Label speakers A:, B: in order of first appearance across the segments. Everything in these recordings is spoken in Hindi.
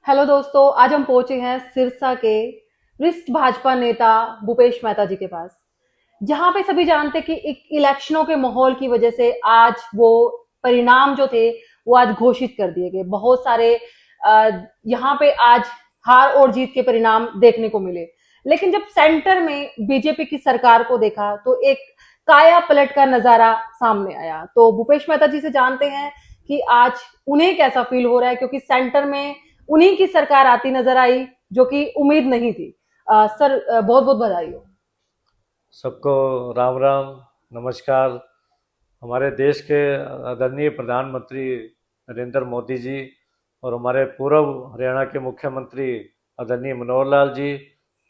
A: हेलो दोस्तों, आज हम पहुंचे हैं सिरसा के वरिष्ठ भाजपा नेता भूपेश मेहता जी के पास, जहां पे सभी जानते कि एक इलेक्शनों के माहौल की वजह से आज वो परिणाम जो थे वो आज घोषित कर दिए गए। बहुत सारे यहाँ पे आज हार और जीत के परिणाम देखने को मिले। लेकिन जब सेंटर में बीजेपी की सरकार को देखा तो एक काया पलट का नजारा सामने आया। तो भूपेश मेहता जी से जानते हैं कि आज उन्हें कैसा फील हो रहा है, क्योंकि सेंटर में उन्हीं की सरकार आती नजर आई जो कि उम्मीद नहीं थी। सर, बहुत बहुत बधाई हो।
B: सबको राम राम, नमस्कार। हमारे देश के आदरणीय प्रधानमंत्री नरेंद्र मोदी जी और हमारे पूर्व हरियाणा के मुख्यमंत्री आदरणीय मनोहर लाल जी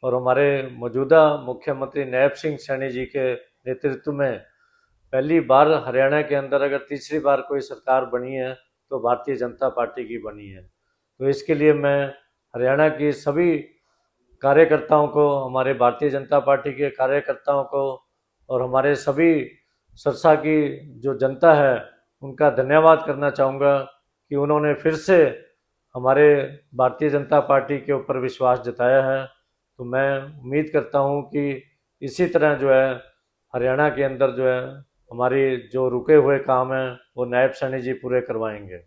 B: और हमारे मौजूदा मुख्यमंत्री नायब सिंह सैनी जी के नेतृत्व में पहली बार हरियाणा के अंदर अगर तीसरी बार कोई सरकार बनी है तो भारतीय जनता पार्टी की बनी है। तो इसके लिए मैं हरियाणा की सभी कार्यकर्ताओं को, हमारे भारतीय जनता पार्टी के कार्यकर्ताओं को और हमारे सभी सिरसा की जो जनता है उनका धन्यवाद करना चाहूँगा कि उन्होंने फिर से हमारे भारतीय जनता पार्टी के ऊपर विश्वास जताया है। तो मैं उम्मीद करता हूँ कि इसी तरह जो है हरियाणा के अंदर जो है हमारी जो रुके हुए काम हैं वो नायब सैनी जी पूरे करवाएंगे।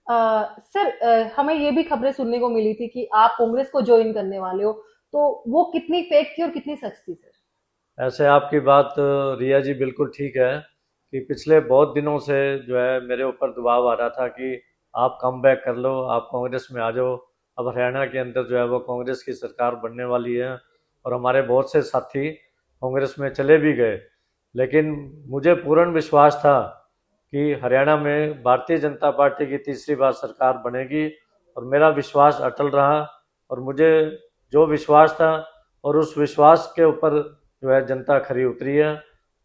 A: सर, हमें ये भी खबरें सुनने को मिली थी कि आप कांग्रेस को ज्वाइन करने वाले हो, तो वो कितनी फेक थी और कितनी सच थी सर?
B: ऐसे आपकी बात रिया जी बिल्कुल ठीक है कि पिछले बहुत दिनों से जो है मेरे ऊपर दबाव आ रहा था कि आप कम बैक कर लो, आप कांग्रेस में आ जाओ। अब हरियाणा के अंदर जो है वो कांग्रेस की सरकार बनने वाली है और हमारे बहुत से साथी कांग्रेस में चले भी गए। लेकिन मुझे पूर्ण विश्वास था कि हरियाणा में भारतीय जनता पार्टी की तीसरी बार सरकार बनेगी और मेरा विश्वास अटल रहा। और मुझे जो विश्वास था और उस विश्वास के ऊपर जो है जनता खरी उतरी है।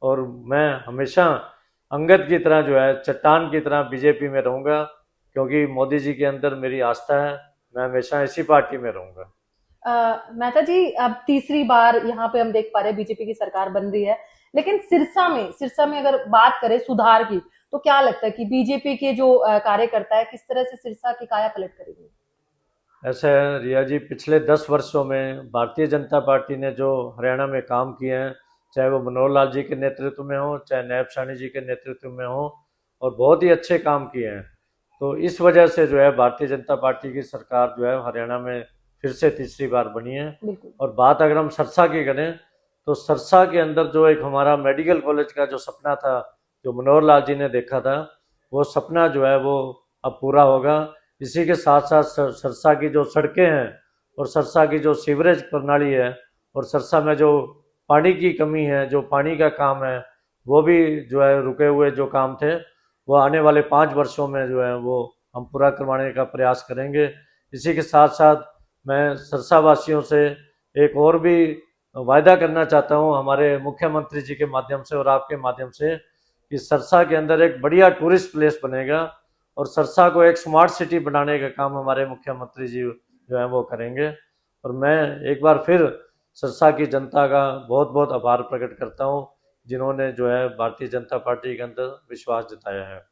B: और मैं हमेशा अंगद की तरह जो है चट्टान की तरह बीजेपी में रहूँगा, क्योंकि मोदी जी के अंदर मेरी आस्था है। मैं हमेशा इसी पार्टी में रहूँगा।
A: मेहता जी, अब तीसरी बार यहाँ पे हम देख पा रहे हैं बीजेपी की सरकार बन रही है। लेकिन सिरसा में अगर बात करें सुधार की, तो क्या लगता है कि बीजेपी के जो कार्यकर्ता है किस तरह से सिरसा की काया पलट करेंगे?
B: ऐसा है रिया जी, पिछले 10 वर्षों में भारतीय जनता पार्टी ने जो हरियाणा में काम किए हैं, चाहे वो मनोहर लाल जी के नेतृत्व में हो, चाहे नायब साहनी जी के नेतृत्व में हो, और बहुत ही अच्छे काम किए हैं। तो इस वजह से जो है भारतीय जनता पार्टी की सरकार जो है हरियाणा में फिर से तीसरी बार बनी है।
A: बिल्कुल।
B: और बात अगर हम सरसा की करें तो सरसा के अंदर जो एक हमारा मेडिकल कॉलेज का जो सपना था, जो मनोहर लाल जी ने देखा था, वो सपना जो है वो अब पूरा होगा। इसी के साथ साथ सरसा की जो सड़कें हैं और सरसा की जो सीवरेज प्रणाली है और सरसा में जो पानी की कमी है, जो पानी का काम है, वो भी जो है रुके हुए जो काम थे वो आने वाले 5 वर्षों में जो है वो हम पूरा करवाने का प्रयास करेंगे। इसी के साथ साथ मैं सरसा वासियों से एक और भी वायदा करना चाहता हूँ हमारे मुख्यमंत्री जी के माध्यम से और आपके माध्यम से कि सरसा के अंदर एक बढ़िया टूरिस्ट प्लेस बनेगा और सरसा को एक स्मार्ट सिटी बनाने का काम हमारे मुख्यमंत्री जी जो है वो करेंगे। और मैं एक बार फिर सरसा की जनता का बहुत बहुत आभार प्रकट करता हूँ, जिन्होंने जो है भारतीय जनता पार्टी के अंदर विश्वास जताया है।